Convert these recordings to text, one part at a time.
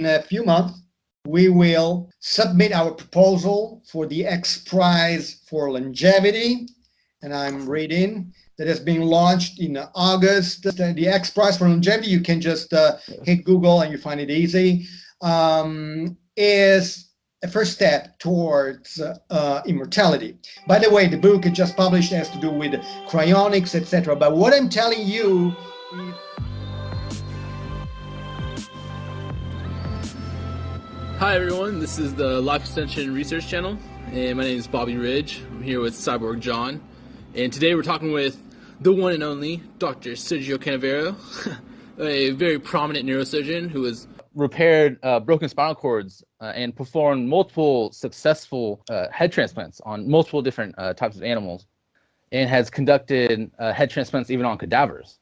In a few months, we will submit our proposal for the X Prize for Longevity. And I'm reading that has been launched in August. The X Prize for Longevity, you can just hit Google and you find it easy, is a first step towards immortality. By the way, the book it just published has to do with cryonics, etc. But what I'm telling you is... Hi everyone, this is the Life Extension Research Channel, and my name is Bobby Ridge. I'm here with Cyborg John, and today we're talking with the one and only Dr. Sergio Canavero, a very prominent neurosurgeon who has repaired broken spinal cords and performed multiple successful head transplants on multiple different types of animals, and has conducted head transplants even on cadavers,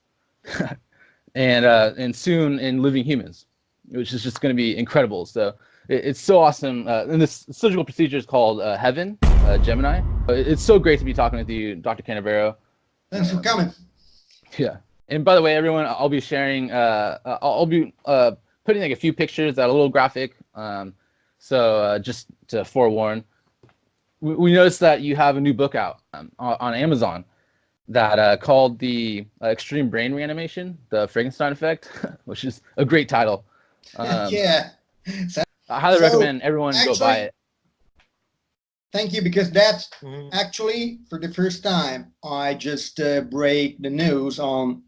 and soon in living humans, which is just going to be incredible. So it's so awesome. And this surgical procedure is called Heaven, Gemini. It's so great to be talking with you, Dr. Canavero. Thanks for coming. Yeah. And by the way, everyone, I'll be sharing, I'll be putting like a few pictures that are a little graphic. So just to forewarn, we noticed that you have a new book out on Amazon that called The Extreme Brain Reanimation, The Frankenstein Effect, which is a great title. Yeah. I highly recommend everyone go buy it. Thank you, because that's actually, for the first time, I just break the news on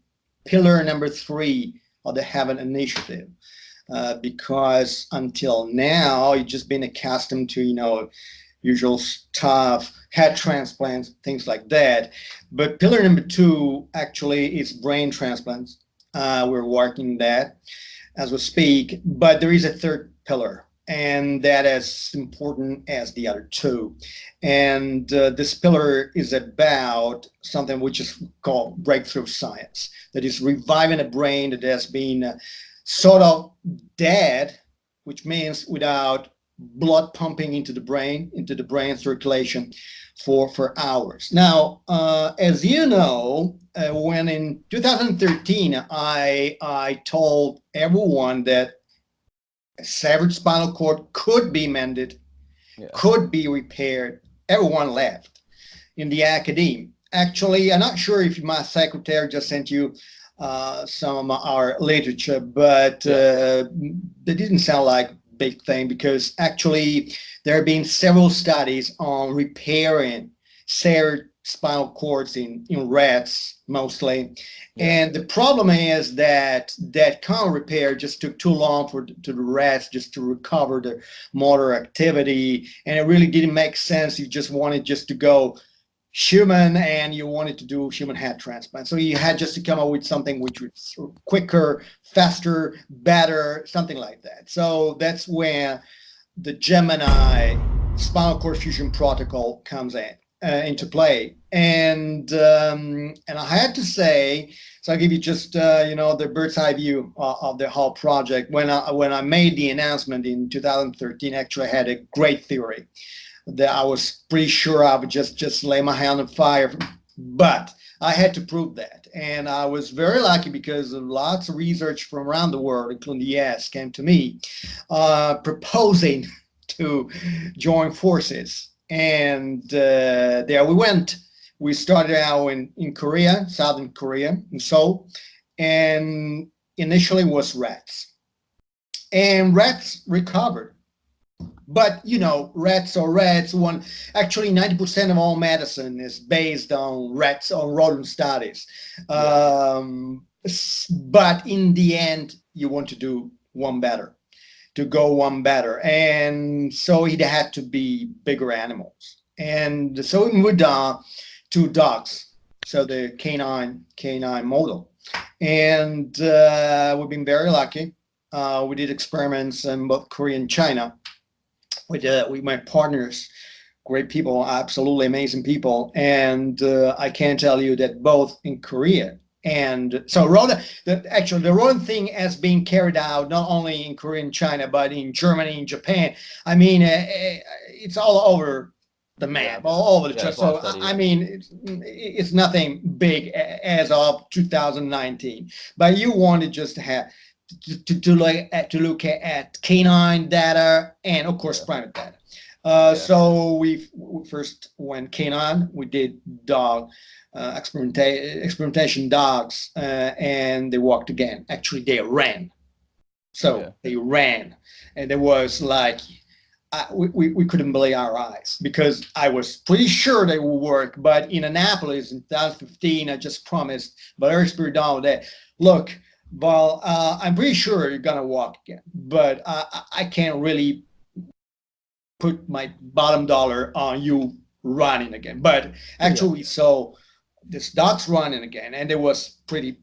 pillar number 3 of the Heaven Initiative. Because until now, you've just been accustomed to, usual stuff, head transplants, things like that. But pillar number 2 actually is brain transplants. We're working that as we speak, but there is a third pillar, and that is important as the other 2. And this pillar is about something which is called breakthrough science, that is reviving a brain that has been sort of dead, which means without blood pumping into the brain circulation for hours. Now, as you know, when in 2013, I told everyone that a severed spinal cord could be mended, could be repaired, everyone laughed in the academia. Actually, I'm not sure if my secretary just sent you some of our literature, but that didn't sound like a big thing, because actually there have been several studies on repairing severed spinal cords in rats mostly. And the problem is that kind of repair just took too long to the rats just to recover their motor activity, and it really didn't make sense. You just wanted just to go human, and you wanted to do human head transplant. So you had just to come up with something which was quicker, faster, better, something like that. So that's where the Gemini spinal cord fusion protocol comes into play. And I had to say, so I'll give you just the bird's eye view of the whole project. When I made the announcement in 2013, actually I had a great theory that I was pretty sure I would just lay my hand on fire, but I had to prove that. And I was very lucky, because lots of research from around the world, including the US, came to me proposing to join forces. And there we went. We started out in Korea, Southern Korea, in Seoul, and initially was rats. And rats recovered. But, rats are rats. Actually, 90% of all medicine is based on rats, on rodent studies. But in the end, you want to do one better. And so it had to be bigger animals. And so we moved on to dogs, so the canine model. And we've been very lucky. We did experiments in both Korea and China with my partners, great people, absolutely amazing people. And I can tell you that both in Korea and so the rodent thing has been carried out not only in Korea and China, but in Germany, in Japan. I mean, it's all over the map, all over the chart. So I mean, it's nothing big as of 2019. But you wanted just to to look at canine data and of course primate data. So we first went canine. We did dog experimentation dogs, and they walked again. Actually, they ran. So they ran, and there was like we couldn't believe our eyes because I was pretty sure they would work. But in Annapolis in 2015, I just promised Valerio Spiridon that, look, well, I'm pretty sure you're gonna walk again, but I can't really put my bottom dollar on you running again. But actually, we saw this dogs running again, and it was pretty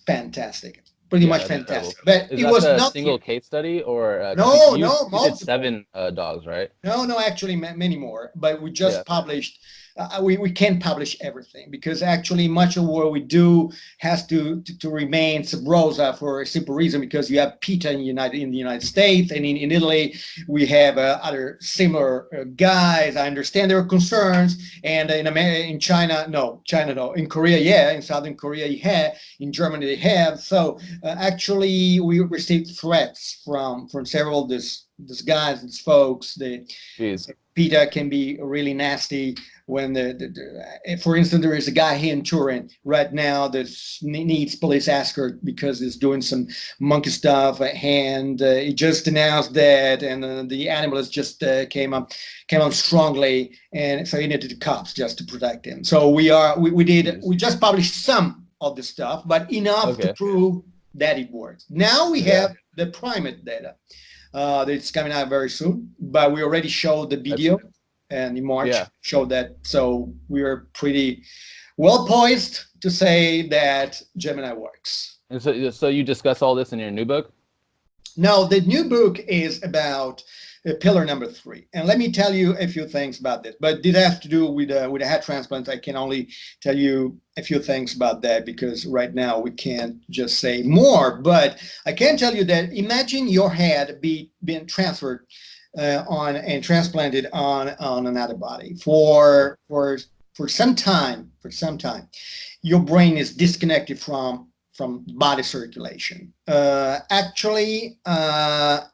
fantastic. Pretty much fantastic. Incredible. But it was a not single case study or no, you did multiple. 7 dogs, right? No, actually many more. But we just published. We can't publish everything because actually much of what we do has to remain sub rosa for a simple reason, because you have PETA in the United States, and in Italy we have other similar guys. I understand there are concerns, and in China no, in Korea in Southern Korea in Germany they have. So actually we received threats from several these guys, these folks. PETA can be really nasty when for instance, there is a guy here in Turin right now that needs police escort because he's doing some monkey stuff, and he just announced that, and the animals just came up strongly, and so he needed the cops just to protect him. So we just published some of the stuff, but enough to prove that it works. Now we have the primate data. It's coming out very soon, but we already showed the video, and in March showed that. So we are pretty well poised to say that Gemini works. And so you discuss all this in your new book? No, the new book is about pillar number 3, and let me tell you a few things about this. But it has to do with a head transplant. I can only tell you a few things about that because right now we can't just say more. But I can tell you that imagine your head being transferred and transplanted on another body for some time. Your brain is disconnected from body circulation. Actually,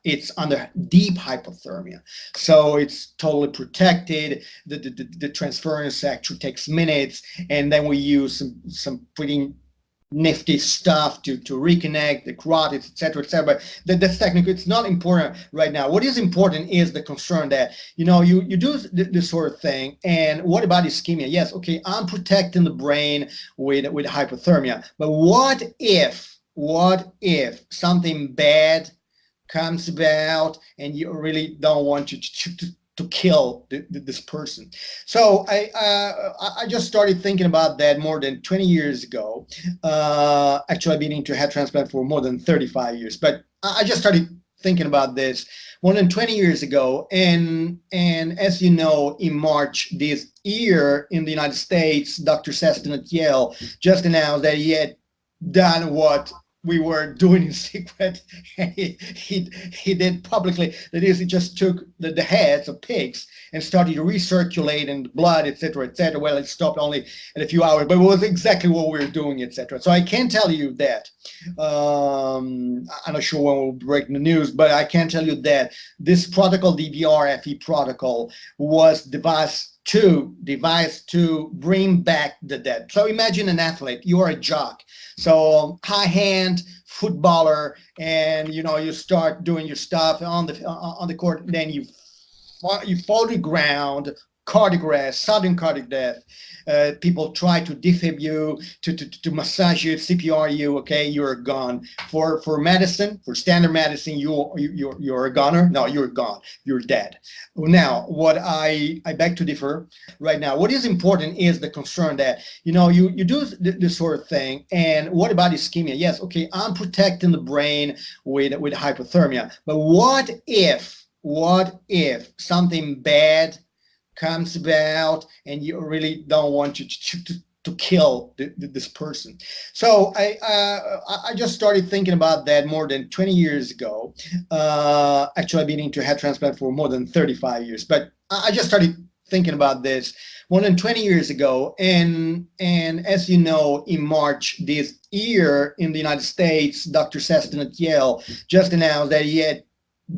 it's under deep hypothermia, so it's totally protected. The transference actually takes minutes, and then we use some pretty nifty stuff to reconnect the carotids, etc. But that's technical. It's not important right now. What is important is the concern that you do this sort of thing, and what about ischemia? Yes, okay, I'm protecting the brain with hypothermia, but what if something bad comes about and you really don't want to kill this person? So I just started thinking about that more than 20 years ago. Actually, I've been into head transplant for more than 35 years, but I just started thinking about this more than 20 years ago. And as you know, in March this year in the United States, Dr. Seston at Yale just announced that he had done what we were doing in secret, and he did publicly. That is, he just took the heads of pigs and started recirculating the blood, etc. Well, it stopped only in a few hours, but it was exactly what we were doing, etc. So I can tell you that. I'm not sure when we'll break the news, but I can tell you that this protocol, DBR-FE protocol, was devised to bring back the dead. So imagine an athlete, you are a jock, so high hand footballer, and you start doing your stuff on the court, and then you fall to the ground, cardiac arrest, sudden cardiac death. People try to defib you, to massage you, CPR you. Okay, you're gone. For medicine, for standard medicine, you're a goner. No, you're gone. You're dead. Now, what I beg to differ right now. What is important is the concern that you do this sort of thing, and what about ischemia? Yes, okay, I'm protecting the brain with hypothermia, but what if something bad comes about and you really don't want to kill this person? So I just started thinking about that more than 20 years ago. Actually, I've been into head transplant for more than 35 years, but I just started thinking about this more than 20 years ago. And as you know, in March this year in the United States, Dr. Seston at Yale just announced that he had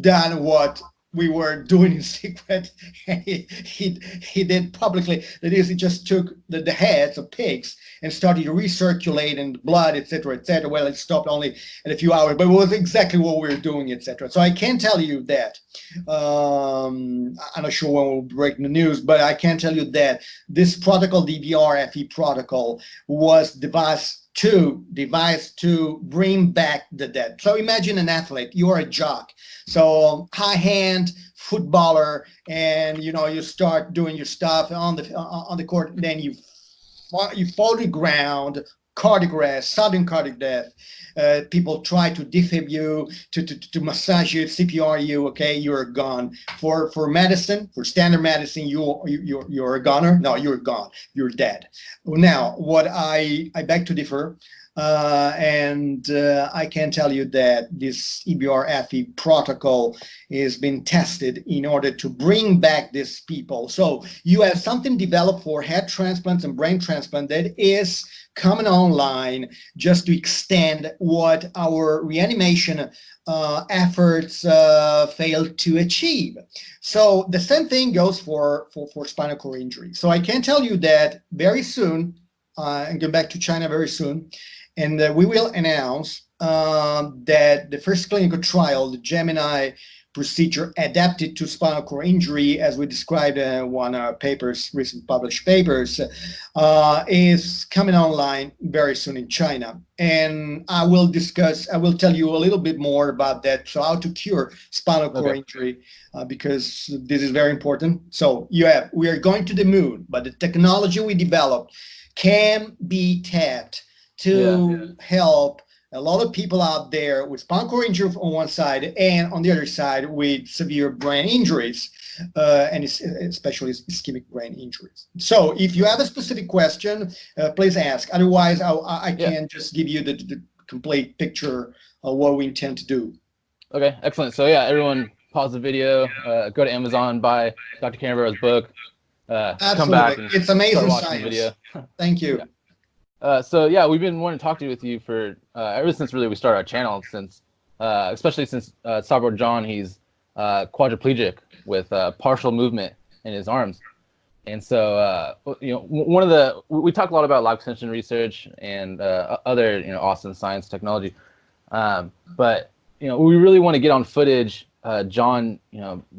done what we were doing in secret. He did publicly. That is, he just took the heads of pigs and started recirculating blood, etc., etc. Well, it stopped only in a few hours, but it was exactly what we were doing, etc. So I can tell you that. I'm not sure when we'll break the news, but I can tell you that this protocol, the DBRFE protocol, was devised to bring back the dead. So imagine an athlete, you're a jock, so high hand footballer, and you start doing your stuff on the court, and then you fall to the ground, cardiac arrest, sudden cardiac death. People try to defib you, to massage you, CPR you. Okay, you're gone. For medicine, for standard medicine, you're a goner. No, you're gone. You're dead. Now, what I beg to differ, and I can tell you that this EBRFE protocol has been tested in order to bring back these people. So you have something developed for head transplants and brain transplant that is coming online just to extend what our reanimation efforts failed to achieve. So the same thing goes for spinal cord injury. So I can tell you that very soon, and go back to China very soon, and we will announce that the first clinical trial, the Gemini procedure adapted to spinal cord injury, as we described in one of our papers, recent published papers, is coming online very soon in China. And I will tell you a little bit more about that. So how to cure spinal cord injury, because this is very important. So we are going to the moon, but the technology we developed can be tapped to help a lot of people out there with spinal cord injury on one side, and on the other side with severe brain injuries, and especially ischemic brain injuries. So if you have a specific question, please ask. Otherwise, I can just give you the complete picture of what we intend to do. Okay, excellent. So yeah, everyone pause the video, go to Amazon, buy Dr. Canavero's book, come back and it's amazing start watching science. the video. Thank you. So yeah, we've been wanting to talk with you for ever since really we started our channel, since especially since Cyborg John, he's quadriplegic with partial movement in his arms, and so we talk a lot about life extension research and other awesome science technology, but we really want to get on footage John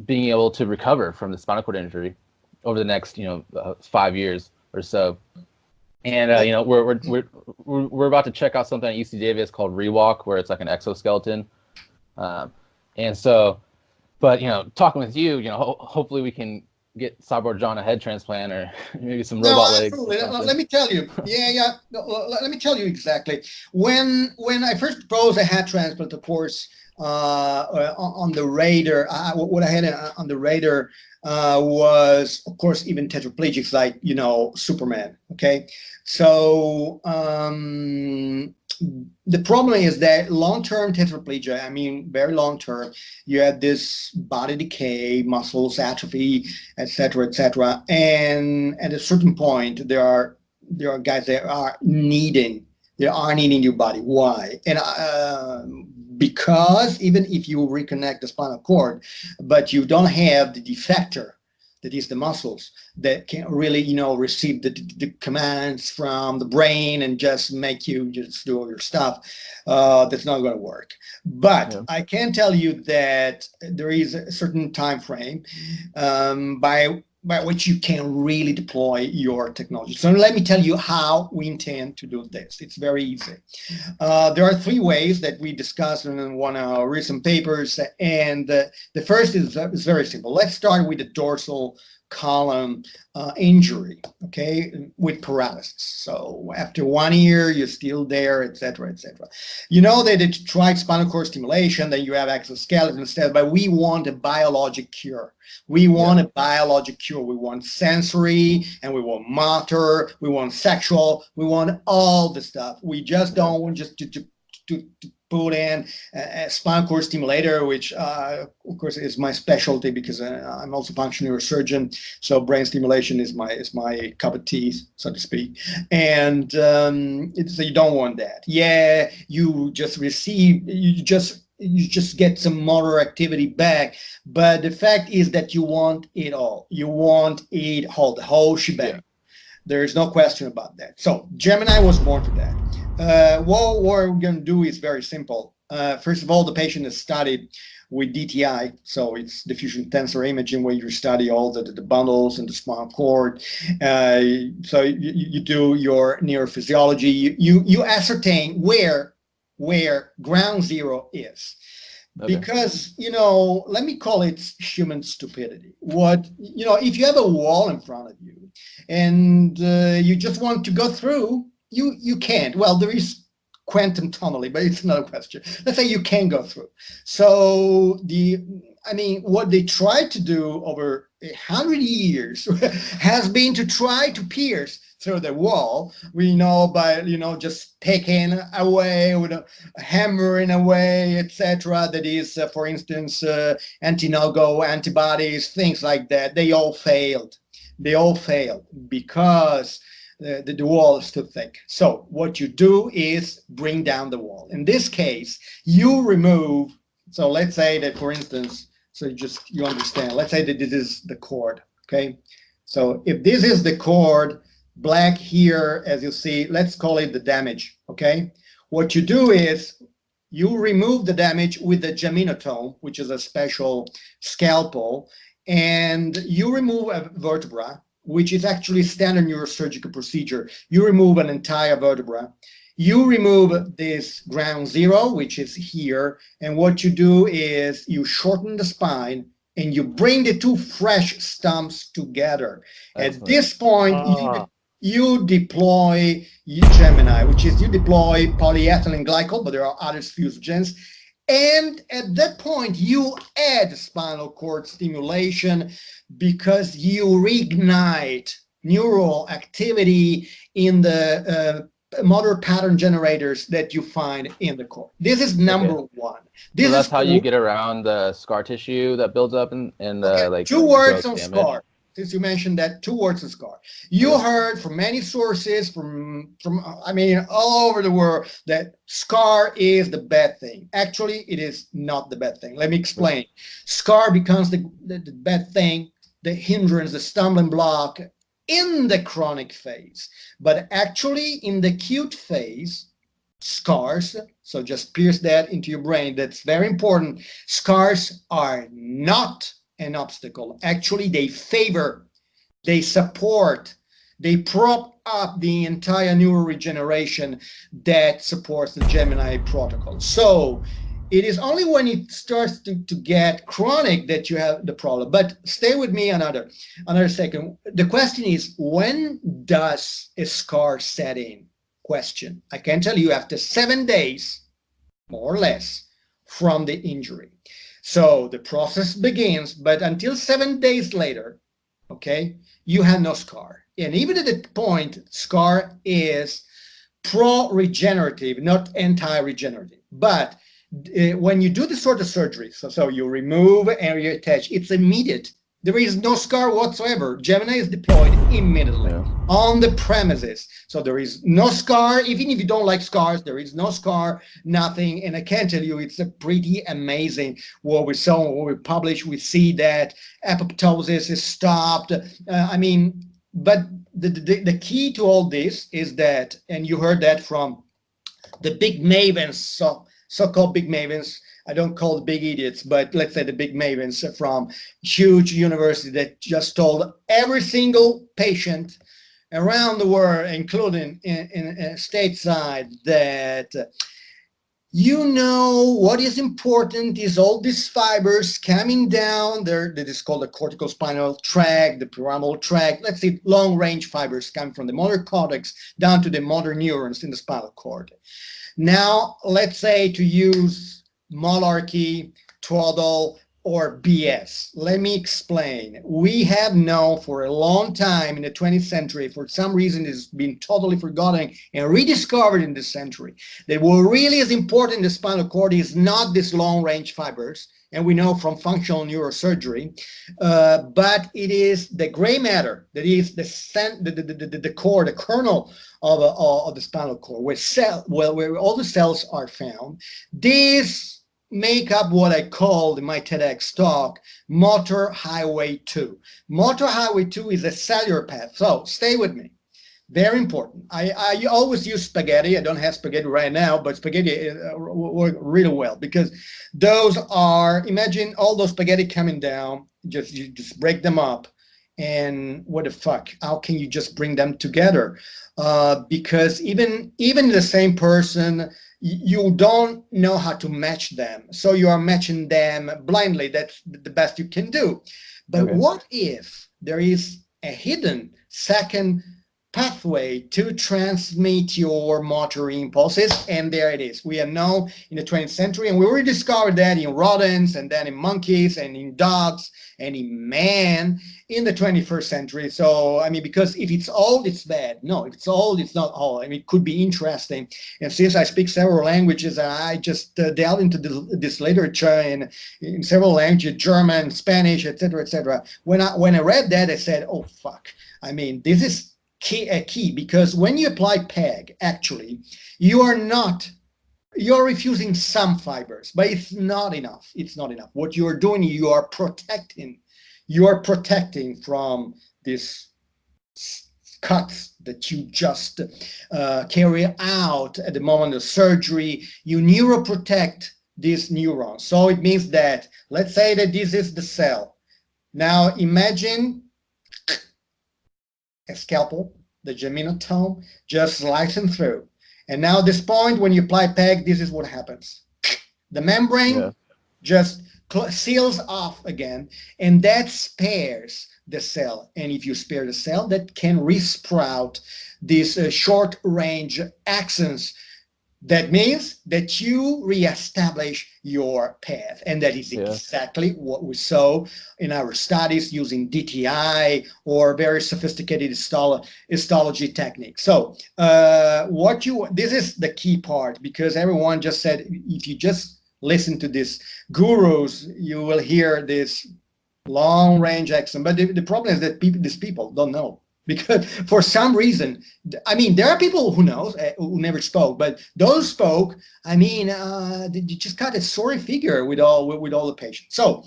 being able to recover from the spinal cord injury over the next 5 years or so. And we're about to check out something at UC Davis called Rewalk, where it's like an exoskeleton. And so, but talking with you, hopefully we can get Cyborg John a head transplant or maybe some robot legs. Let me tell you. Let me tell you exactly. When I first proposed a head transplant, of course, on the radar, what I had on the radar was, of course, even tetraplegics like Superman. Okay, so the problem is that long-term tetraplegia, I mean very long-term, you have this body decay, muscles atrophy, etc., etc., and at a certain point there are guys that are needing your body. Why? And because even if you reconnect the spinal cord, but you don't have the defector, that is the muscles, that can really, receive the commands from the brain and just make you just do all your stuff, that's not going to work. But I can tell you that there is a certain time frame by which you can really deploy your technology. So let me tell you how we intend to do this. It's very easy. There are 3 ways that we discussed in one of our recent papers, and the first is very simple. Let's start with the dorsal column injury, okay, with paralysis. So after 1 year, you're still there, etc., etc. They tried spinal cord stimulation, then you have exoskeleton instead, but we want a biologic cure. We want a biologic cure. We want sensory, and we want motor, we want sexual, we want all the stuff. We just don't want just to put in a spinal cord stimulator, which of course is my specialty because I'm also a functional neurosurgeon. So brain stimulation is my cup of tea, so to speak. And so you don't want that. Yeah, you just get some motor activity back, but the fact is that you want it all. You want it all, the whole shebang. Yeah. There's no question about that. So Gemini was born for that. What we're going to do is very simple. First of all, the patient is studied with DTI, so it's diffusion tensor imaging, where you study all the bundles and the spinal cord. So you do your neurophysiology. You ascertain where ground zero is. Okay. Because, let me call it human stupidity. If you have a wall in front of you and you just want to go through, you can't. Well, there is quantum tunneling, but it's another question. Let's say you can go through. So what they tried to do over 100 years has been to try to pierce through the wall. We know by just picking away with a hammering away, etc. That is, for instance, anti-no-go antibodies, things like that. They all failed. Because the wall is too thick. So what you do is bring down the wall. In this case, you remove. So let's say that, for instance, so you understand. Let's say that this is the cord. Okay. So if this is the cord, black here, as you see, let's call it the damage. Okay. What you do is you remove the damage with the geminotome, which is a special scalpel, and you remove a vertebra, which is actually standard neurosurgical procedure. You remove an entire vertebra. You remove this ground zero, which is here, and what you do is you shorten the spine and you bring the two fresh stumps together. Excellent. At this point, you deploy Gemini, which is you deploy polyethylene glycol, but there are other fusogens. And at that point, you add spinal cord stimulation because you reignite neural activity in the motor pattern generators that you find in the cord. This is number one. So that's how you get around the scar tissue that builds up and like 2 words on scar. Since you mentioned that, 2 words on scar. You heard from many sources from all over the world that scar is the bad thing. Actually, it is not the bad thing. Let me explain. Scar becomes the bad thing, the hindrance, the stumbling block in the chronic phase. But actually, in the acute phase, scars, so just pierce that into your brain, that's very important. Scars are not an obstacle. Actually, they favor, they support, they prop up the entire neuroregeneration that supports the Gemini protocol. So it is only when it starts to get chronic that you have the problem. But stay with me another second. The question is, when does a scar set in? Question. I can tell you after 7 days, more or less, from the injury. So the process begins, but until 7 days later, okay, you have no scar. And even at that point, scar is pro-regenerative, not anti-regenerative. But when you do this sort of surgery, so you remove and you attach, it's immediate. There is no scar whatsoever. Gemini is deployed immediately on the premises. So there is no scar. Even if you don't like scars, there is no scar, nothing. And I can tell you, it's a pretty amazing what we saw, what we published. We see that apoptosis is stopped. But the key to all this is that, and you heard that from the big mavens, so-called big mavens. I don't call the big idiots, but let's say the big mavens from huge university that just told every single patient around the world, including in stateside, that what is important is all these fibers coming down there. That is called the cortical-spinal tract, the pyramidal tract. Let's say long-range fibers coming from the motor cortex down to the motor neurons in the spinal cord. Now, let's say to use malarkey, twaddle, or BS. Let me explain. We have known for a long time in the 20th century, for some reason it's been totally forgotten and rediscovered in this century, that what really is important in the spinal cord is not this long-range fibers, and we know from functional neurosurgery, but it is the gray matter that is the core, the kernel of the spinal cord, where all the cells are found. These make up what I called in my TEDx talk motor highway 2. Motor highway 2 is a cellular path. So stay with me. Very important. I always use spaghetti. I don't have spaghetti right now, but spaghetti work really well because those are, imagine all those spaghetti coming down, you just break them up. And what the fuck? How can you just bring them together? Because even the same person, you don't know how to match them. So you are matching them blindly. That's the best you can do. But Okay. what if there is a hidden second pathway to transmit your motor impulses? And there it is. We have known in the 20th century, and we already discovered that in rodents, and then in monkeys, and in dogs, and in man in the 21st century. So, I mean, because if it's old, it's bad. No, if it's old, it's not old. I mean, it could be interesting. And since I speak several languages, I just delved into this literature in several languages, German, Spanish, etc., etc. When I read that, I said, oh, fuck. I mean, this is key, because when you apply PEG, actually, you're refusing some fibers, but it's not enough. It's not enough. What you're doing, you are protecting from these cuts that you just carry out at the moment of surgery. You neuroprotect these neurons. So it means that, let's say that this is the cell. Now imagine a scalpel, the geminotome, just slicing through. And now this point, when you apply PEG, this is what happens. The membrane just seals off again, and that spares the cell. And if you spare the cell, that can resprout these short-range axons. That means that you reestablish your path. And that is exactly what we saw in our studies using DTI or very sophisticated histology techniques. So this is the key part, because everyone just said, if you just listen to these gurus, you will hear this long range axon. But the problem is that these people don't know. Because for some reason, I mean, there are people who knows, who never spoke, but those spoke, I mean, they just got a sorry figure with all the patients. So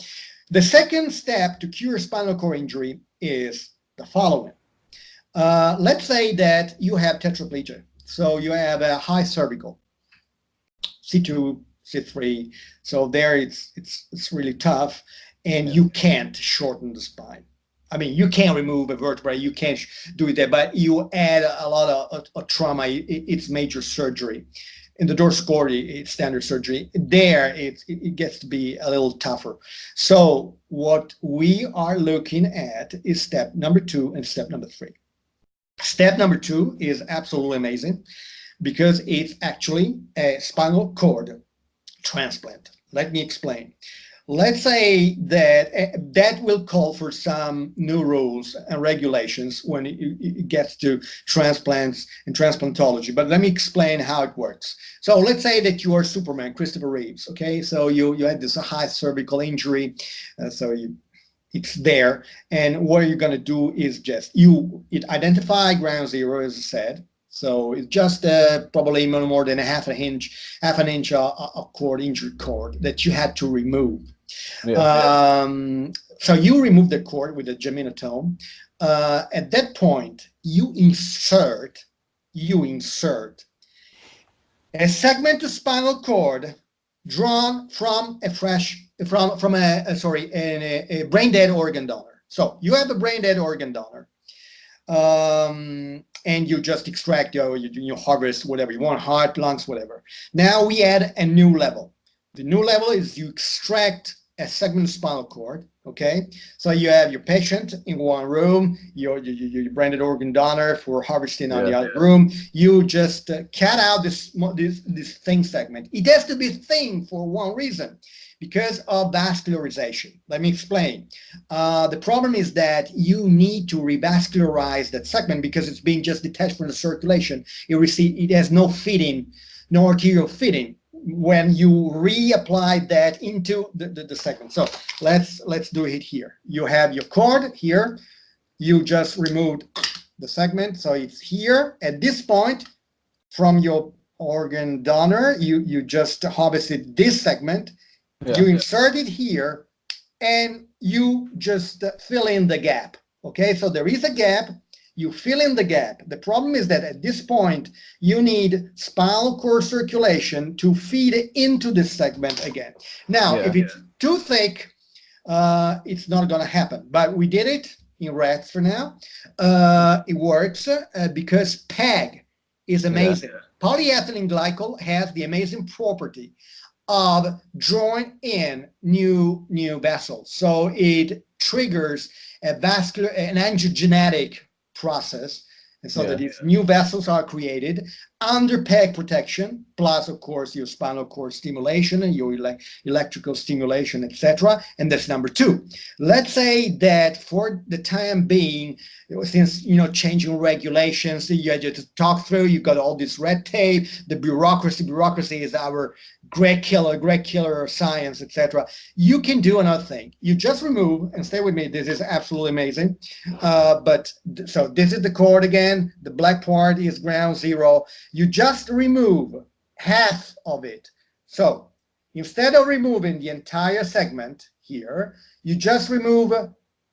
the second step to cure spinal cord injury is the following. Let's say that you have tetraplegia. So you have a high cervical, C2, C3. So there it's really tough, and you can't shorten the spine. I mean, you can't remove a vertebrae, you can't do it there, but you add a lot of trauma. It's major surgery. In the dorsal cord, it's standard surgery. There, it gets to be a little tougher. So what we are looking at is step number 2 and step number 3. Step number 2 is absolutely amazing, because it's actually a spinal cord transplant. Let me explain. Let's say that will call for some new rules and regulations when it gets to transplants and transplantology. But let me explain how it works. So let's say that you are Superman, Christopher Reeves. Okay, so you had this high cervical injury, it's there, and what you're going to do is just identify ground zero, as I said. So it's just probably no more than half an inch of cord, injured cord, that you had to remove. So you remove the cord with the geminotome. At that point, you insert a segment of spinal cord drawn from a brain dead organ donor. So you have a brain dead organ donor. And you just extract, you harvest whatever you want, heart, lungs, whatever. Now we add a new level. The new level is you extract a segment of spinal cord, okay? So you have your patient in one room, your branded organ donor for harvesting on the other room. You just cut out this thin segment. It has to be thin for one reason, because of vascularization. Let me explain. The problem is that you need to revascularize that segment because it's being just detached from the circulation. It has no fitting, no arterial fitting when you reapply that into the segment. So let's do it here. You have your cord here. You just removed the segment, so it's here. At this point, from your organ donor, you just harvested this segment. You insert it here, and you just fill in the gap. Okay, so there is a gap. You fill in the gap. The problem is that at this point, you need spinal cord circulation to feed into this segment again. Now, if it's too thick, it's not going to happen. But we did it in rats for now. It works because PEG is amazing. Polyethylene glycol has the amazing property of drawing in new vessels. So it triggers an angiogenetic process, and so that these new vessels are created under PEG protection, plus of course your spinal cord stimulation and your electrical stimulation, etc. And that's number two. Let's say that for the time being, since changing regulations, you had to talk through, you got all this red tape, the bureaucracy is our great killer of science, etc. You can do another thing. You just remove, and stay with me, this is absolutely amazing. So this is the cord again, the black part is ground zero. You just remove half of it. So instead of removing the entire segment here, you just remove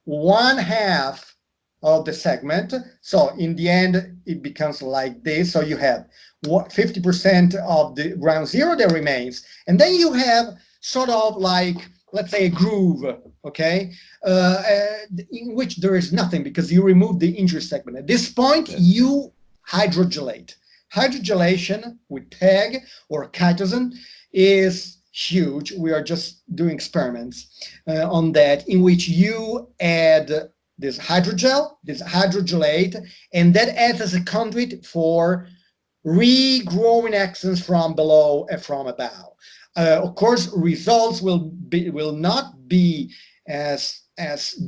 one half of the segment. So in the end, it becomes like this. So you have 50% of the ground zero that remains. And then you have sort of like, let's say, a groove, okay, in which there is nothing because you remove the injured segment. At this point, you hydrogelate. Hydrogelation with PEG or chitosan is huge. We are just doing experiments on that, in which you add this hydrogel, this hydrogelate, and that acts as a conduit for regrowing axons from below and from above. Of course, results will not be as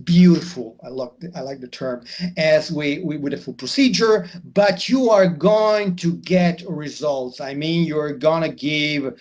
beautiful, I like the term, as we with a full procedure, but you are going to get results. I mean, you're gonna give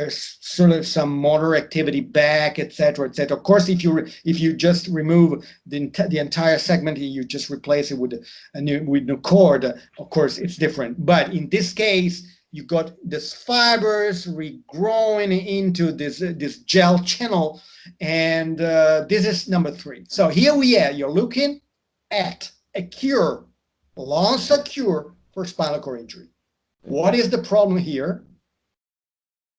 sort of some motor activity back, etc., etc. Of course, if you just remove the entire segment, you just replace it with a new cord. Of course, it's different. But in this case, you got these fibers regrowing into this gel channel, and this is number three. So here we are. You're looking at a cure, long-term cure for spinal cord injury. What is the problem here?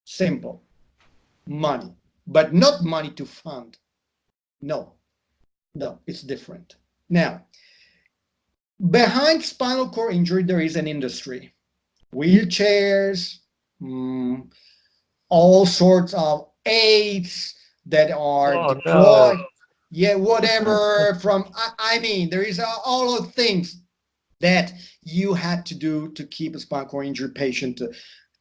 Simple. Money, but not money to fund. No, it's different. Now, behind spinal cord injury, there is an industry. Wheelchairs, all sorts of aids that are deployed. No. Yeah, whatever from, I mean, there is all of things that you had to do to keep a spinal cord injury patient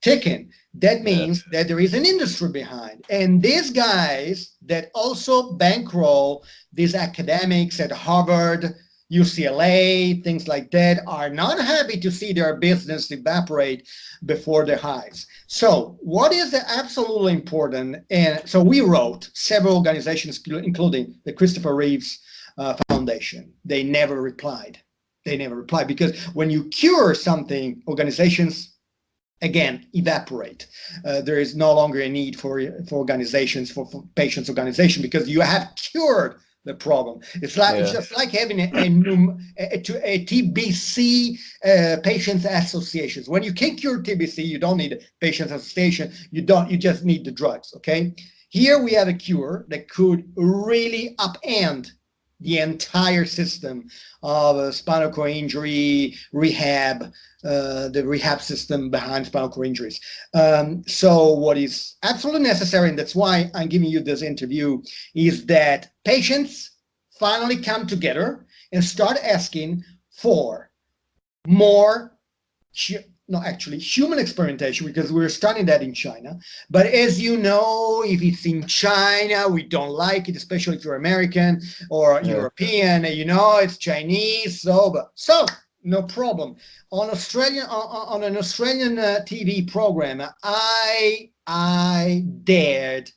ticking. That means that there is an industry behind. And these guys that also bankroll these academics at Harvard, UCLA, things like that, are not happy to see their business evaporate before their eyes. So what is absolutely important? And so we wrote several organizations, including the Christopher Reeves Foundation. They never replied. Because when you cure something, organizations, again, evaporate. There is no longer a need for organizations, for patients' organization, because you have cured the problem. It's just like having a TBC patients associations. When you can cure TBC, you don't need a patients association. You just need the drugs. Okay. Here we have a cure that could really upend the entire system of spinal cord injury rehab, the rehab system behind spinal cord injuries. So what is absolutely necessary, and that's why I'm giving you this interview, is that patients finally come together and start asking for more, human experimentation, because we're starting that in China. But as you know, if it's in China, we don't like it, especially if you're American or European, it's Chinese. So no problem. On an Australian TV program, I dared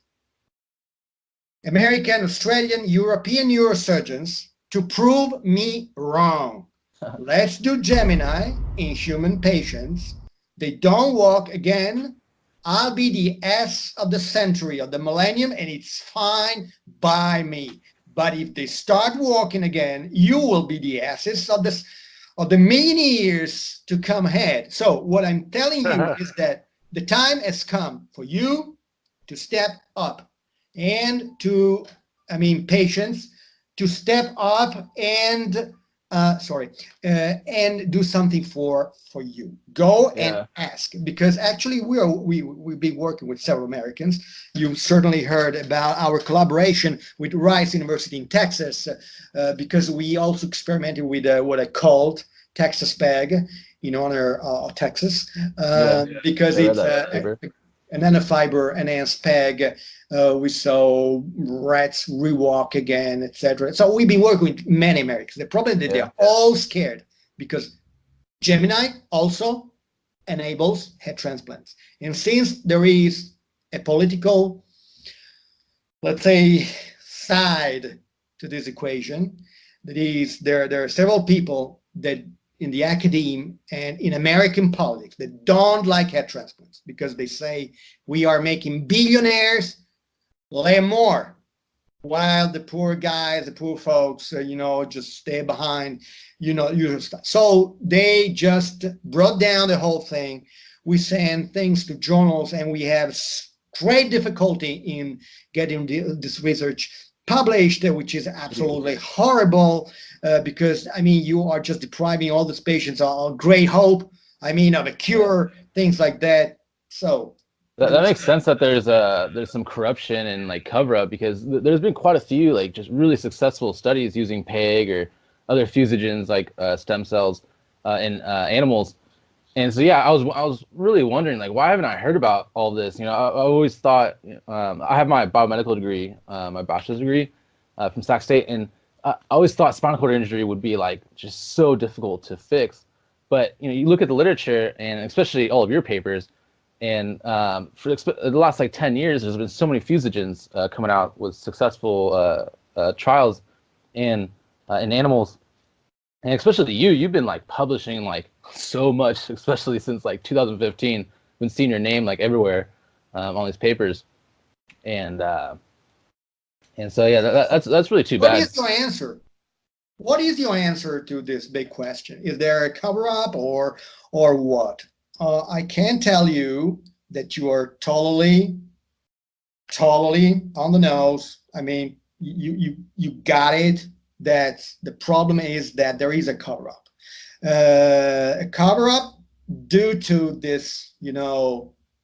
American, Australian, European neurosurgeons to prove me wrong. Let's do Gemini in human patients. They don't walk again. I'll be the S of the century, of the millennium, and it's fine by me. But if they start walking again, you will be the S's of the many years to come ahead. So what I'm telling you is that the time has come for you to step up and patients to step up and and do something for you. Go and ask, because actually we've been working with several Americans. You certainly heard about our collaboration with Rice University in Texas, because we also experimented with what I called Texas PEG in honor of Texas, because it's an nanofiber enhanced PEG. We saw rats rewalk again, etc. So we've been working with many Americans. The problem is that they're all scared, because Gemini also enables head transplants. And since there is a political, let's say, side to this equation, that is, there are several people that in the academia and in American politics that don't like head transplants, because they say we are making billionaires lay more, while the poor guys, the poor folks, just stay behind, usual stuff. So they just brought down the whole thing. We send things to journals, and we have great difficulty in getting this research published, which is absolutely horrible, because, you are just depriving all these patients of great hope, of a cure, things like that. So that makes sense that there's some corruption and cover up, because there's been quite a few just really successful studies using PEG or other fusogens like stem cells in animals. And so I was really wondering, why haven't I heard about all this? I always thought, I have my biomedical degree, my bachelor's degree from Sac State, and I always thought spinal cord injury would be just so difficult to fix. But you look at the literature, and especially all of your papers, and for the last 10 years, there's been so many fusogens coming out with successful trials in animals. And especially you've been publishing so much, especially since 2015. Been seeing your name everywhere on these papers, and so that's really too bad. What is your answer? What is your answer to this big question? Is there a cover up or what? I can tell you that you are totally on the nose. You got it. That the problem is that there is a cover-up. A cover-up due to this,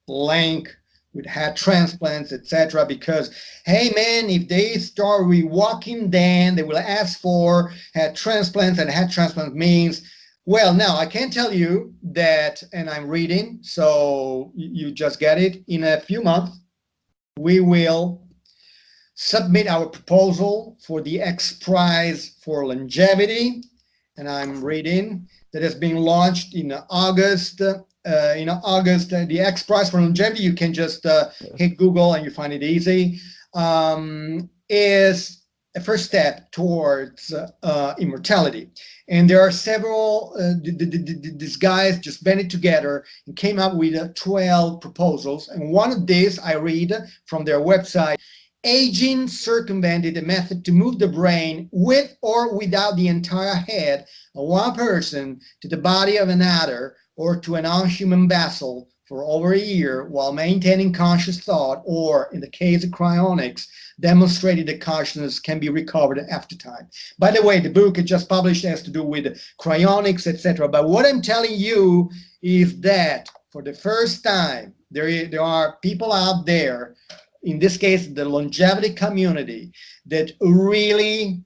link with head transplants, etc. Because, hey man, if they start rewalking, then they will ask for head transplants, and head transplant means, well, now I can tell you that, and I'm reading, so you just get it. In a few months, we will submit our proposal for the X Prize for longevity, and I'm reading that has been launched in August. The X Prize for longevity, you can just hit Google and you find it easy, is a first step towards immortality. And there are several, these guys just banded together and came up with 12 proposals. And one of these I read from their website: aging circumvented, a method to move the brain with or without the entire head of one person to the body of another, or to a non-human vessel for over a year while maintaining conscious thought, or in the case of cryonics, demonstrated that consciousness can be recovered after time. By the way, the book I just published has to do with cryonics, etc. But what I'm telling you is that for the first time, there are people out there, in this case, the longevity community, that really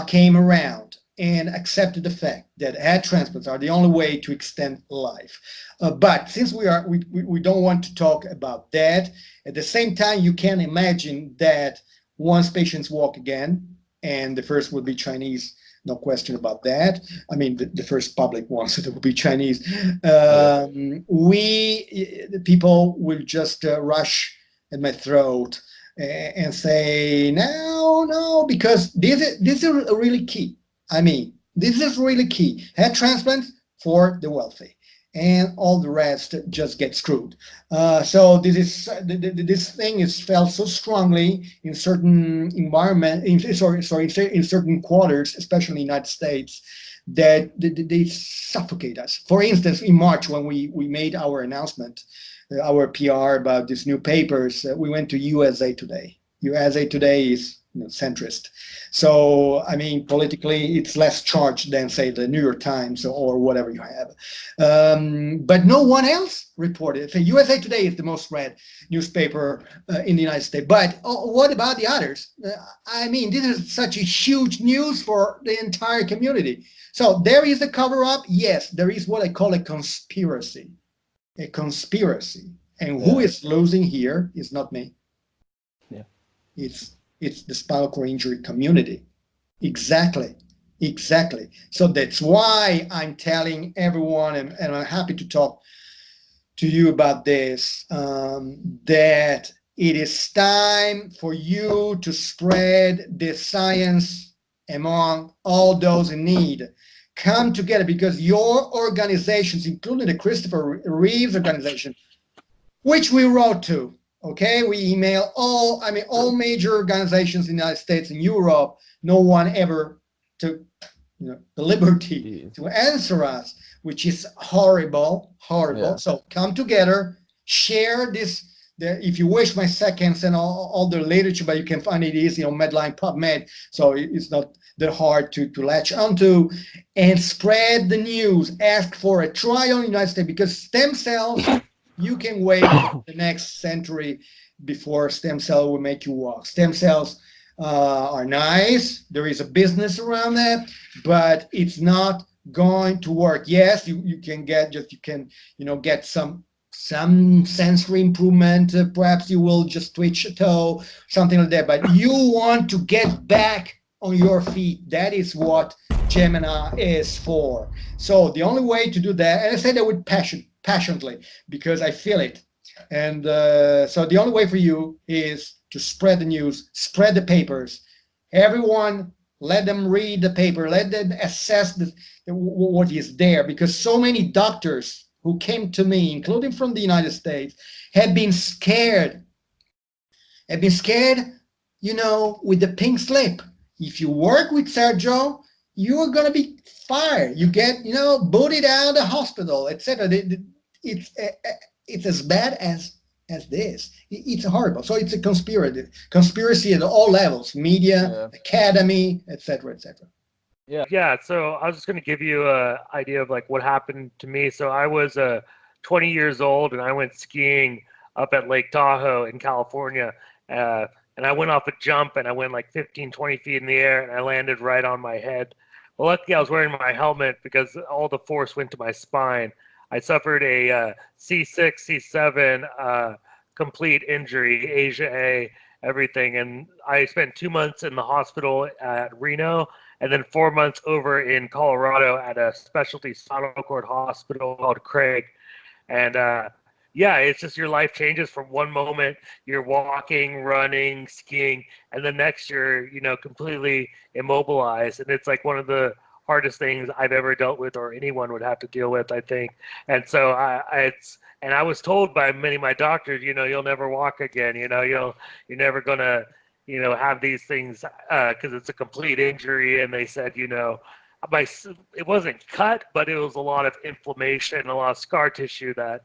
came around and accepted the fact that head transplants are the only way to extend life. But since we don't want to talk about that, at the same time, you can imagine that once patients walk again, and the first would be Chinese, no question about that. I mean, the first public ones that will be Chinese. The people will just rush at my throat and say, no, because this is really key. I mean, this is really key. Head transplants for the wealthy, and all the rest just get screwed. So this thing is felt so strongly in certain in certain quarters, especially in the United States, that they suffocate us. For instance, in March, when we made our announcement, our PR about these new papers, we went to USA Today. USA Today is centrist. So, I mean, politically, it's less charged than, say, the New York Times or whatever you have. But no one else reported. So USA Today is the most read newspaper in the United States. But what about the others? I mean, this is such a huge news for the entire community. So there is a cover-up. Yes, there is what I call a conspiracy. A conspiracy. And who is losing here is not me. Yeah. It's the spinal cord injury community. Exactly. So that's why I'm telling everyone, and I'm happy to talk to you about this, that it is time for you to spread this science among all those in need. Come together, because your organizations, including the Christopher Reeves organization, which we wrote to, okay, we email all major organizations in the United States and Europe. No one ever took the liberty to answer us, which is horrible. Yeah. So come together, share this. If you wish, my seconds and all the literature, but you can find it easy on Medline, PubMed, so it's not that hard to latch onto, and spread the news. Ask for a trial in the United States, because stem cells, you can wait the next century before stem cell will make you walk. Stem cells are nice. There is a business around that, but it's not going to work. Yes, you can get get some sensory improvement. Perhaps you will just twitch a toe, something like that. But you want to get back on your feet. That is what Gemini is for. So the only way to do that, and I say that with passionately, because I feel it. And so the only way for you is to spread the news, spread the papers. Everyone, let them read the paper, let them assess what is there, because so many doctors who came to me, including from the United States, have been scared, with the pink slip. If you work with Sergio, you are going to be fired. You get, booted out of the hospital, etc. It's as bad as this. It's horrible. So it's a conspiracy at all levels: media, academy, etc., etc. Yeah. So I was just going to give you an idea of like what happened to me. So I was 20 years old, and I went skiing up at Lake Tahoe in California. And I went off a jump, and I went like 15, 20 feet in the air, and I landed right on my head. Well, luckily I was wearing my helmet, because all the force went to my spine. I suffered a C6, C7 complete injury, Asia A, everything. And I spent 2 months in the hospital at Reno, and then 4 months over in Colorado at a specialty spinal cord hospital called Craig. And it's just your life changes from one moment. You're walking, running, skiing, and the next you're, completely immobilized. And it's like one of the hardest things I've ever dealt with, or anyone would have to deal with, I think. And so I was told by many of my doctors, you'll never walk again. You're never gonna, have these things because it's a complete injury. And they said, it wasn't cut, but it was a lot of inflammation, a lot of scar tissue that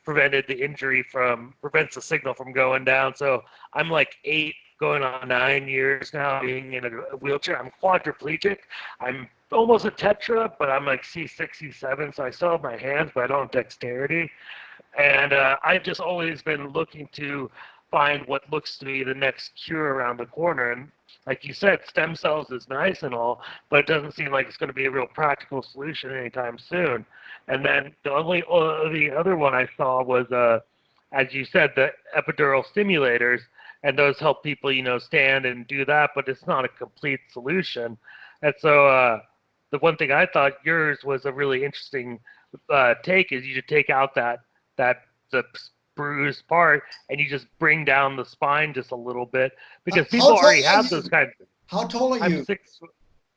prevents the signal from going down. So I'm like 8 going on 9 years now being in a wheelchair. I'm quadriplegic. I'm almost a tetra, but I'm like C6, C7, so I still have my hands, but I don't have dexterity. And I've just always been looking to find what looks to be the next cure around the corner. And like you said, stem cells is nice and all, but it doesn't seem like it's going to be a real practical solution anytime soon. And then the other one I saw was, as you said, the epidural stimulators, and those help people, stand and do that, but it's not a complete solution. And so the one thing I thought yours was a really interesting take is you should take out the bruised part and you just bring down the spine just a little bit, because people already have those kinds. How tall are you?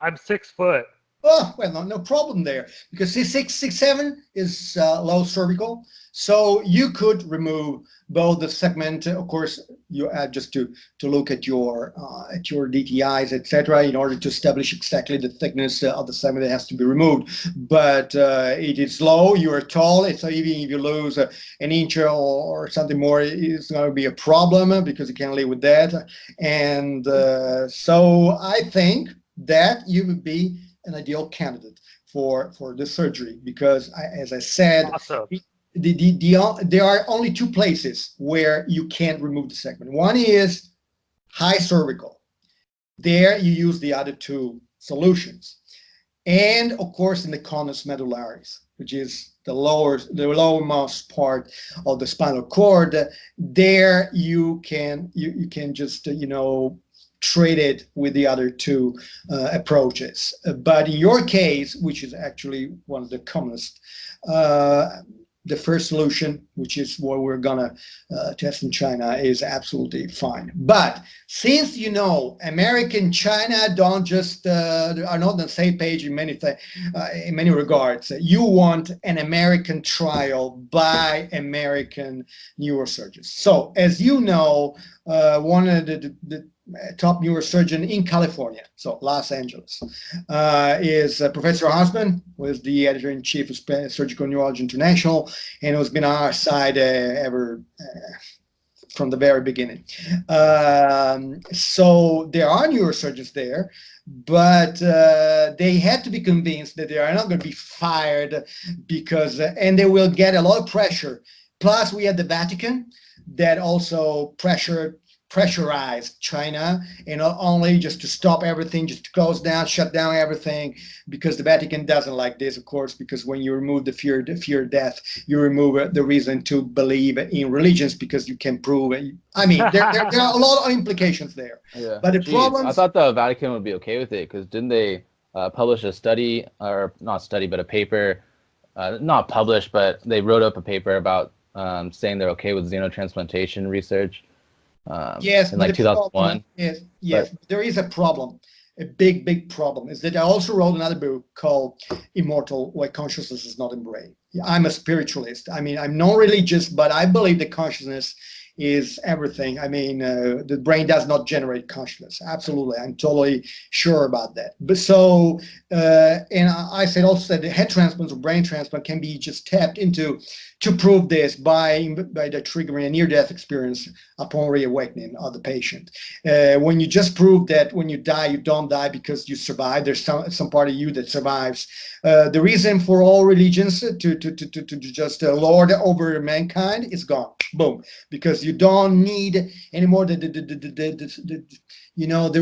I'm 6 foot. Oh, well, no problem there, because C6, C7 is low cervical, so you could remove both the segment. Of course, you add just to look at your DTIs, etc., in order to establish exactly the thickness of the segment that has to be removed. But it is low. You are tall, so even if you lose an inch or something more, it's going to be a problem because you can't live with that. And so I think that you would be an ideal candidate for the surgery, because as I said, awesome. There are only 2 places where you can't remove the segment. One is high cervical. There you use the other 2 solutions. And of course in the conus medullaris, which is the lowermost part of the spinal cord. There you can just treat it with the other 2 approaches. But in your case, which is actually one of the commonest, the first solution, which is what we're gonna test in China, is absolutely fine. But since America and China don't just are not on the same page in many regards, you want an American trial by American neurosurgeons. So as you know, one of the top neurosurgeon in California, so Los Angeles, is Professor Osman, who is the editor-in-chief of Surgical Neurology International, and who's been on our side ever from the very beginning. So there are neurosurgeons there, but they had to be convinced that they are not going to be fired because, and they will get a lot of pressure. Plus, we had the Vatican that also pressurized China, and not only just to stop everything, just to close down, shut down everything, because the Vatican doesn't like this, of course, because when you remove the fear of death, you remove the reason to believe in religions, because you can prove it. I mean, there are a lot of implications there. Yeah. But the problem, I thought the Vatican would be okay with it, because didn't they publish a study, or not study, but a paper, not published, but they wrote up a paper about saying they're okay with xenotransplantation research. Yes, in like 2001. Yes, but there is a problem. A big problem is that I also wrote another book called Immortal: Why Consciousness is Not in Brain. I'm a spiritualist. I mean, I'm not religious, but I believe that consciousness is everything. I mean, the brain does not generate consciousness. Absolutely, I'm totally sure about that. But so, and I said also that the head transplants or brain transplant can be just tapped into to prove this by the triggering a near-death experience upon reawakening of the patient. When you just prove that when you die, you don't die because you survive. There's some part of you that survives. The reason for all religions to just lord over mankind is gone. Boom. Because you don't need anymore the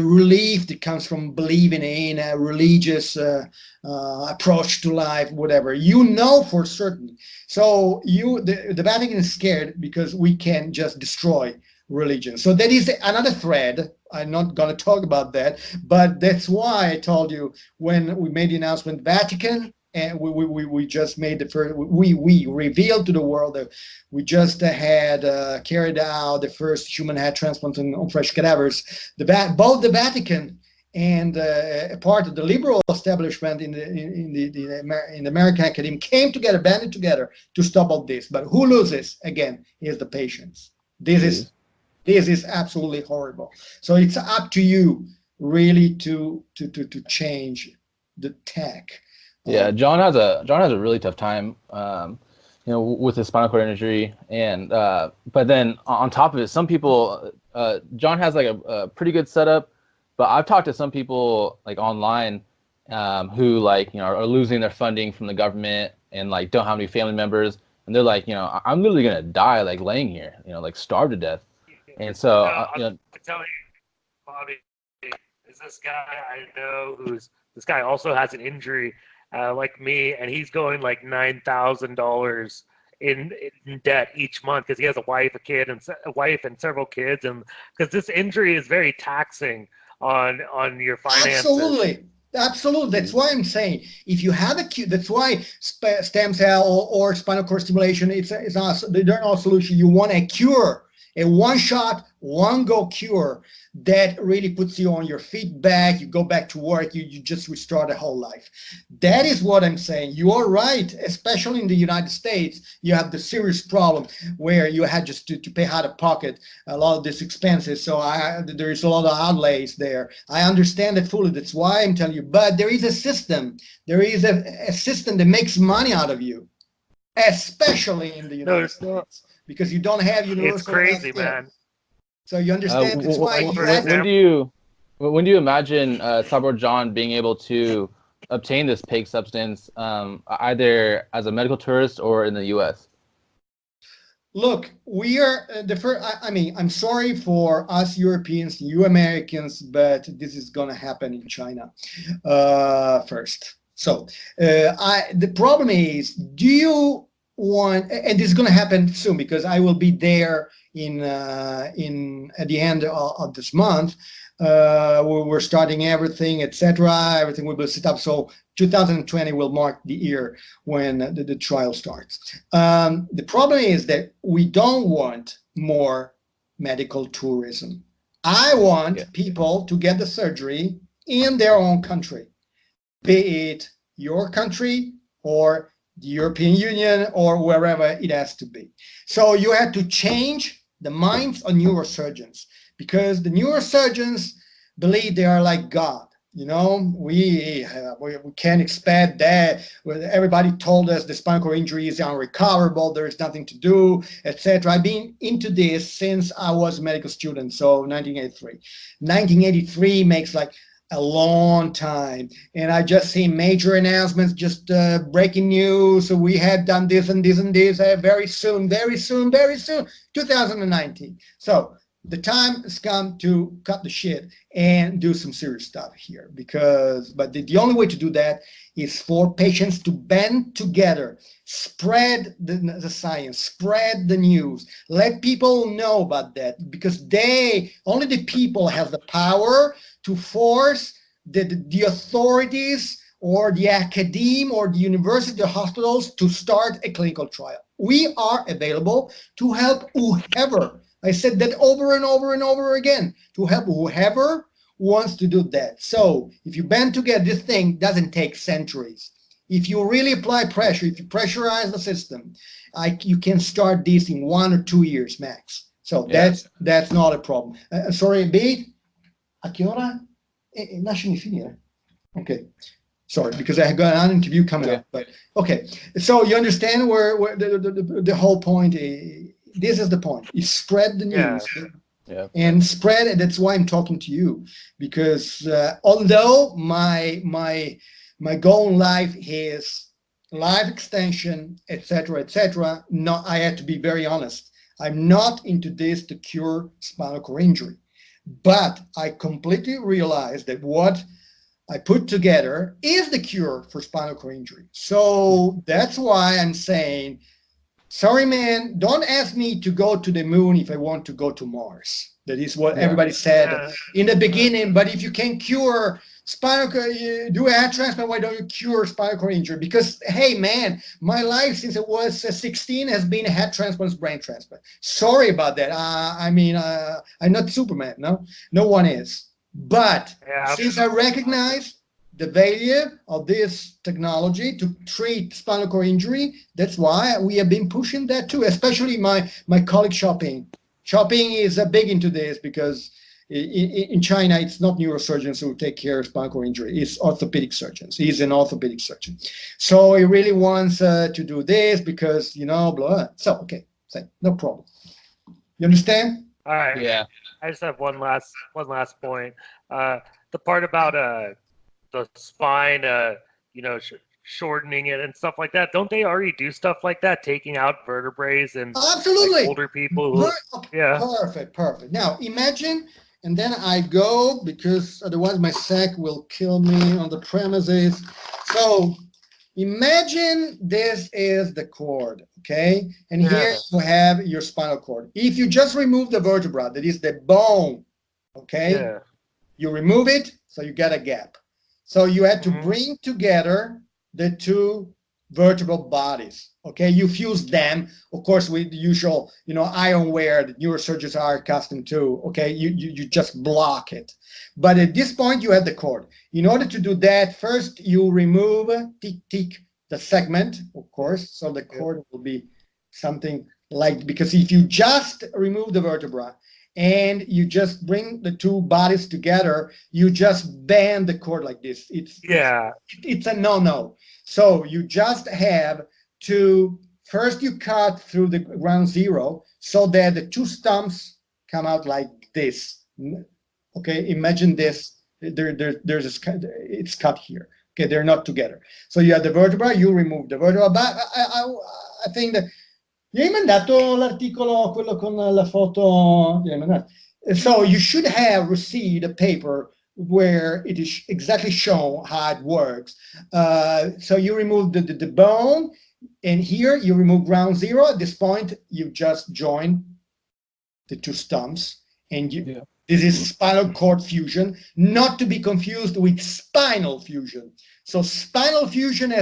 relief that comes from believing in a religious approach to life, whatever. For certain. So the Vatican is scared because we can just destroy religion. So that is another thread. I'm not going to talk about that, but that's why I told you when we made the announcement, Vatican, and we just made the first, we revealed to the world that we just had carried out the first human head transplant on fresh cadavers. Both the Vatican and a part of the liberal establishment in the American academy came together, banded together to stop all this. But who loses again is the patients. This is absolutely horrible. So it's up to you really to change the tech. Yeah, John has a really tough time, with his spinal cord injury, and but then on top of it, some people, John has like a pretty good setup, but I've talked to some people like online, who like are losing their funding from the government and like don't have any family members, and they're like, I'm literally gonna die like laying here, like starve to death, and so I'll tell you, Bobby, is this guy I know this guy also has an injury like me, and he's going like $9,000 in debt each month because he has a wife, and several kids, and because this injury is very taxing on your finances. Absolutely. That's why I'm saying if you have that's why stem cell or spinal cord stimulation, it's not they're not a solution. You want a cure, a one shot, one go cure that really puts you on your feet back. You go back to work. You just restart a whole life. That is what I'm saying. You are right, especially in the United States. You have the serious problem where you had just to pay out of pocket a lot of these expenses. So there is a lot of outlays there. I understand it fully. That's why I'm telling you. But there is a system. There is a system that makes money out of you, especially in the United States, because you don't have universal. It's crazy, man. So you understand that's why when do you imagine Cyborg John being able to obtain this PEG substance, either as a medical tourist or in the U.S.? Look, we are the first. I'm sorry for us Europeans, you Americans, but this is going to happen in China first. So the problem is, do you want? And this is going to happen soon because I will be there in at the end of this month. We're starting everything, etc. Everything will be set up. So 2020 will mark the year when the trial starts. The problem is that we don't want more medical tourism. I want people to get the surgery in their own country, be it your country or the European Union or wherever it has to be. So you have to change the minds of neurosurgeons, because the neurosurgeons believe they are like God. We can't expect that. Everybody told us the spinal cord injury is unrecoverable, there is nothing to do, etc. I've been into this since I was a medical student, so 1983. 1983 makes like a long time, and I just see major announcements, just breaking news. So we have done this and this and this very soon, 2019. So the time has come to cut the shit and do some serious stuff here, but the only way to do that is for patients to band together, spread the science, spread the news, let people know about that, because only the people have the power to force the authorities or the academe or the university, the hospitals to start a clinical trial. We are available to help whoever. I said that over and over and over again, to help whoever wants to do that. So if you band together, this thing doesn't take centuries. If you really apply pressure, if you pressurize the system, you can start this in 1 or 2 years max. So that's not a problem. Sorry, Bate, a che ora? Lasciami finire. Okay. Sorry, because I got an interview coming up. But okay. So you understand where the whole point is. This is the point. You spread the news and spread, and that's why I'm talking to you, because although my goal in life is life extension, etc., no, I have to be very honest. I'm not into this to cure spinal cord injury, but I completely realize that what I put together is the cure for spinal cord injury. So that's why I'm saying, sorry, man, don't ask me to go to the moon if I want to go to Mars. That is what everybody said in the beginning. But if you can cure spinal cord, do a head transplant, why don't you cure spinal cord injury? Because, hey, man, my life since I was 16 has been a head transplant, brain transplant. Sorry about that. I'm not Superman. No one is. But since I recognize the value of this technology to treat spinal cord injury, that's why we have been pushing that too, especially my colleague Shopping. Shopping is big into this because in China, it's not neurosurgeons who take care of spinal cord injury. It's orthopedic surgeons. He's an orthopedic surgeon. So he really wants to do this because, blah. So, okay, so no problem. You understand? All right. Yeah. I just have one last point. The part about the spine, shortening it and stuff like that. Don't they already do stuff like that, taking out vertebrae and Absolutely. like, older people? Yeah. Perfect. Now imagine, and then I go because otherwise my sack will kill me on the premises. So imagine this is the cord, okay? And here you have your spinal cord. If you just remove the vertebra, that is the bone, okay? Yeah. You remove it, so you get a gap. So you had to bring together the two vertebral bodies, okay? You fuse them, of course, with the usual, ironware that neurosurgeons are accustomed to, okay? You just block it. But at this point, you have the cord. In order to do that, first you remove, the segment, of course, so the cord will be something like, because if you just remove the vertebra and you just bring the two bodies together, you just bend the cord like this. It's a no-no. So you just have to, first you cut through the ground zero so that the two stumps come out like this. Okay, imagine this. It's cut here. Okay, they're not together. So you have the vertebra, you remove the vertebra. But I think that gli hai mandato l'articolo, quello con la foto? So you should have received a paper where it is exactly shown how it works. So you remove the bone, and here you remove ground zero. At this point, you just join the two stumps, and this is spinal cord fusion, not to be confused with spinal fusion. So spinal fusion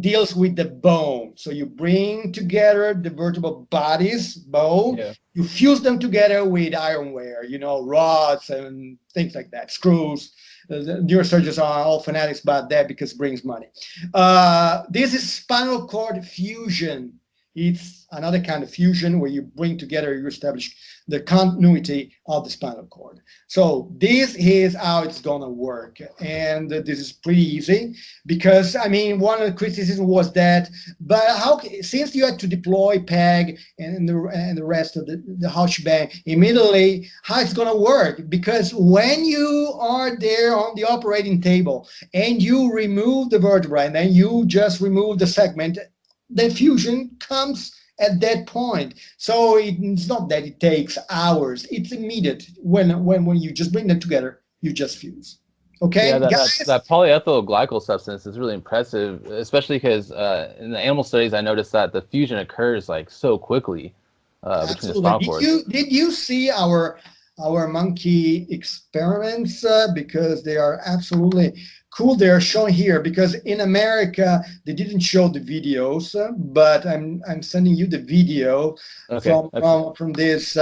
deals with the bone. So you bring together the vertebral bodies, bone, you fuse them together with ironware, rods and things like that, screws. The neurosurgeons are all fanatics about that because it brings money. This is spinal cord fusion. It's another kind of fusion where you bring together, you establish the continuity of the spinal cord. So this is how it's gonna work. And this is pretty easy because, one of the criticisms was that, but since you had to deploy PEG and the rest of the whole shebang immediately, how it's gonna work? Because when you are there on the operating table and you remove the vertebra and then you just remove the segment, the fusion comes at that point. So it's not that it takes hours. It's immediate. When you just bring them together, you just fuse. Okay, yeah, guys? that polyethyl glycol substance is really impressive, especially because in the animal studies, I noticed that the fusion occurs like so quickly between the spinal cord. Did you see our monkey experiments? Because they are absolutely cool. They are shown here because in America they didn't show the videos, but I'm sending you the video from this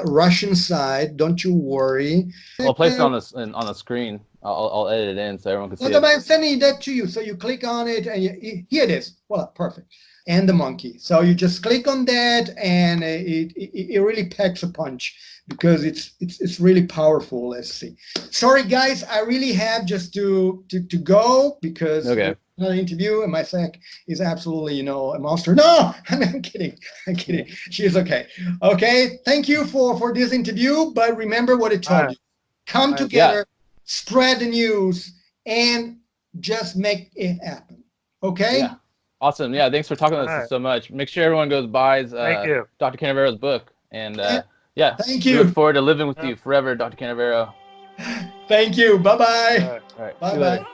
Russian side. Don't you worry. I'll place it on the screen. I'll edit it in so everyone can see it. I'm sending that to you. So you click on it and here it is. Voila, perfect. And the monkey. So you just click on that, and it really packs a punch because it's really powerful. Let's see. Sorry guys, I really have just to go because another interview, and my sack is absolutely a monster. No, I'm kidding. She is okay. Okay, thank you for this interview. But remember what I told you. Come together, spread the news, and just make it happen. Okay. Yeah. Awesome. Yeah, thanks for talking to us so much. Make sure everyone goes buys Dr. Canavero's book. And thank you. Look forward to living with you forever, Dr. Canavero. Thank you. Bye-bye. All right. Bye-bye.